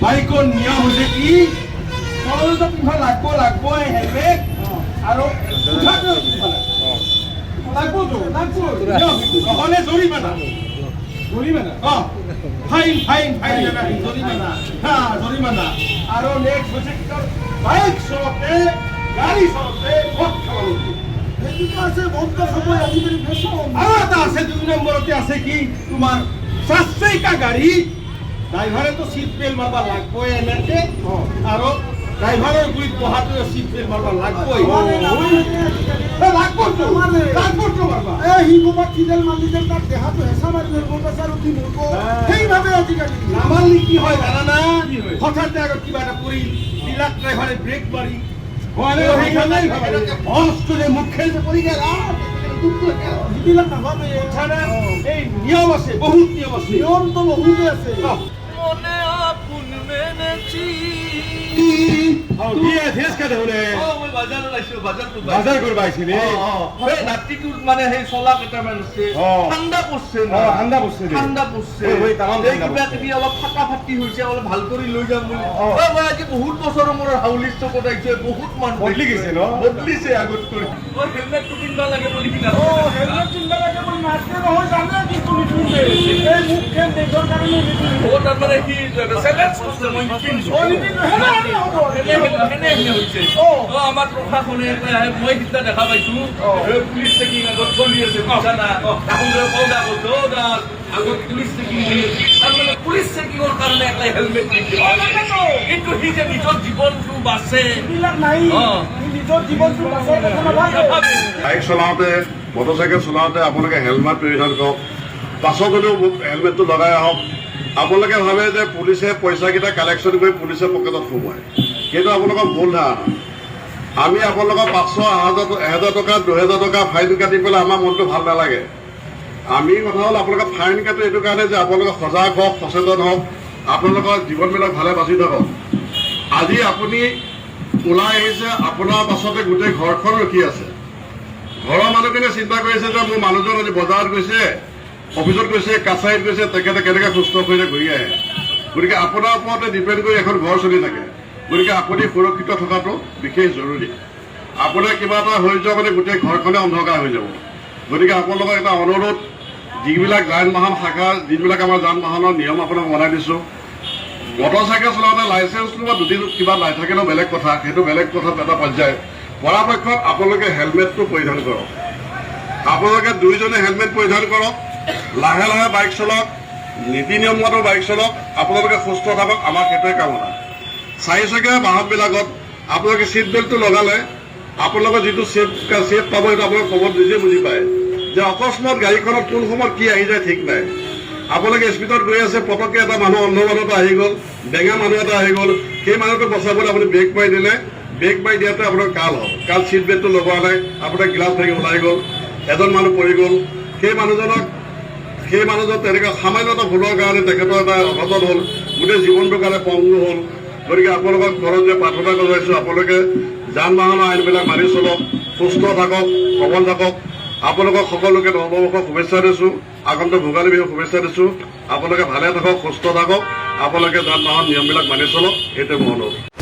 বাইকৰ নিয়ম হৈছে কি তলতো পিন্ধা লাগব হেলমেট আৰু উঠাটো লাগবতো নহ'লে জৰিমনা জৰিমনা আৰু নেক্সট হৈছে বাইক চলাওঁতে গাড়ী চলাওঁতে মদ খাব আৰু এটা আছে 2 নম্বৰতে আছে কি তোমাৰ 4 চকা গাড়ী ড্ৰাইভাৰেতো চিট বেল্ট মাৰবা লাগবই এনেকে আৰু ড্ৰাইভাৰৰ গুৰিত বহাটো চিট বেল্ট মাৰবা লাগবই নামালি কি হয় জানানা হঠাতে আগত কিবা এটা পৰি বিলাক ড্ৰাইভাৰে ব্ৰেক মাৰি মুখে যে পৰি গেল এই নিয়ম আছে বহুত নিয়ম আছে নিয়মটো বহুতে আছে মনে আপন মেনেছি বাজাৰ কৰিব আহিছিলে মানে সেই চলা কেইটামান আছে ঠাণ্ডা পৰছে কিবা কিবি অলপ ফাটা ফাটি হৈছে অলপ ভাল কৰি লৈ যাম বুলি মই আজি বহুত বছৰৰ মূৰত হাউলিৰ চকত আহিছে বহুত মানুহ বদলি গৈছে ন বদলিছে আগত কৰি হেলমেটটো কিনিব লাগে বুলি কিনা হেলমেট কিনিব লাগে বুলি মাতকে নহয় জানে কি তুমি কিনবে এই মুখখন দেশৰ কাৰণে ও তাৰমানে কি চেলেঞ্জ কৰিছে মই কিনছো আমাৰ প্ৰশাসনে মই সিদিনা দেখা পাইছো পুলিচ চেকিং আগত চলি আছে আগত পুলিচ চেকিং তাৰমানে পুলিচ চেকিঙৰ কাৰণে এটা হেলমেট কিন্তু সি যে নিজৰ জীৱনটো বাচে নিজৰ জীৱনটো বাইক চলাওঁতে মটৰচাইকেল চলাওঁতে আপোনালোকে হেলমেট পৰিধান কৰক পাছত হ'লেও হেলমেটটো লগাই আহক আপোনালোকে ভাবে যে পুলিচে পইচাকেইটা কালেকশ্যন কৰি পুলিচে পকেটত সোমোৱায় কিন্তু আপোনালোকৰ ভুল ধাৰণা আমি আপোনালোকৰ 500, 1000 টকা 2000 টকা ফাইন কাটি পেলাই আমাৰ মনটো ভাল নালাগে আমি কথা হ'ল আপোনালোকে ফাইন কাটো এইটো কাৰণে যে আপোনালোকে সজাগ হওক সচেতন হওক আপোনালোকৰ জীৱনবিলাক ভালে বাচি থাকক আজি আপুনি ওলাই আহিছে আপোনাৰ পাছতে গোটেই ঘৰখন ৰখি আছে ঘৰৰ মানুহখিনিয়ে চিন্তা কৰিছে যে মোৰ মানুহজন আজি বজাৰত গৈছে অফিচত গৈছে কাছাৰীত গৈছে তেখেতে কেনেকৈ সুস্থ হৈ ঘূৰি আহে গতিকে আপোনাৰ ওপৰতে ডিপেণ্ড কৰি এখন ঘৰ চলি থাকে গতিকে আপুনি সুৰক্ষিত থকাটো বিশেষ জৰুৰী আপোনাৰ কিবা এটা হৈ যোৱা মানে গোটেই ঘৰখনে অন্ধকাৰ হৈ যাব গতিকে আপোনালোকৰ এটা অনুৰোধ যিবিলাক যান বাহন শাখা যিবিলাক আমাৰ যান বাহনৰ নিয়ম আপোনাক বনাই দিছোঁ মটৰচাইকেল চলাওঁতে লাইচেঞ্চ লোৱা দুদিন কিবা নাই থাকিলেও বেলেগ কথা সেইটো বেলেগ কথাত এটা পৰ্যায় পৰাপক্ষত আপোনালোকে হেলমেটটো পৰিধান কৰক আপোনালোকে দুয়োজনে হেলমেট পৰিধান কৰক লাহে লাহে বাইক চলাওক নীতি নিয়মমত বাইক চলাওক আপোনালোকে সুস্থ থাকক আমাৰ সেইটোৱে কামনা 4 চকীয়া বাহনবিলাকত আপোনালোকে চিট বেল্টটো লগালে আপোনালোকৰ যিটো ছেফ পাব সেইটো আপোনালোকে খবৰ নিজে বুজি পায় যে অকস্মাত গাড়ীখনত কোন সময়ত কি আহি যায় ঠিক নাই আপোনালোকে স্পীডত গৈ আছে পটককৈ এটা মানুহ অন্ধ মানুহ এটা আহি গ'ল বেঙা মানুহ এটা আহি গ'ল সেই মানুহটো বচাবলৈ আপুনি ব্ৰেক মাৰি দিলে ব্ৰেক মাৰি দিয়াতে আপোনাৰ কাল হ'ল কাল চিট বেল্টটো লগোৱা নাই আপোনাৰ গিলাচ ভাঙি ওলাই গ'ল এজন মানুহ পৰি গ'ল সেই মানুহজন তেনেকুৱা সামান্য এটা ভুলৰ কাৰণে তেখেতৰ এটা অঘটন হ'ল গোটেই জীৱনটোৰ কাৰণে পংগু হ'ল গতিকে আপোনালোকক ঘৰত যে প্ৰাৰ্থনা কৰিছোঁ আপোনালোকে যান বাহনৰ আইনবিলাক মানি চলক সুস্থ থাকক সবল থাকক আপোনালোকক সকলোকে নৱবৰ্ষৰ শুভেচ্ছা দিছোঁ আগন্তুক ভোগালী বিহুৰ শুভেচ্ছা দিছোঁ আপোনালোকে ভালে থাকক সুস্থ থাকক আপোনালোকে যান বাহন নিয়মবিলাক মানি চলক সেইটোৱে মোৰ অনুৰোধ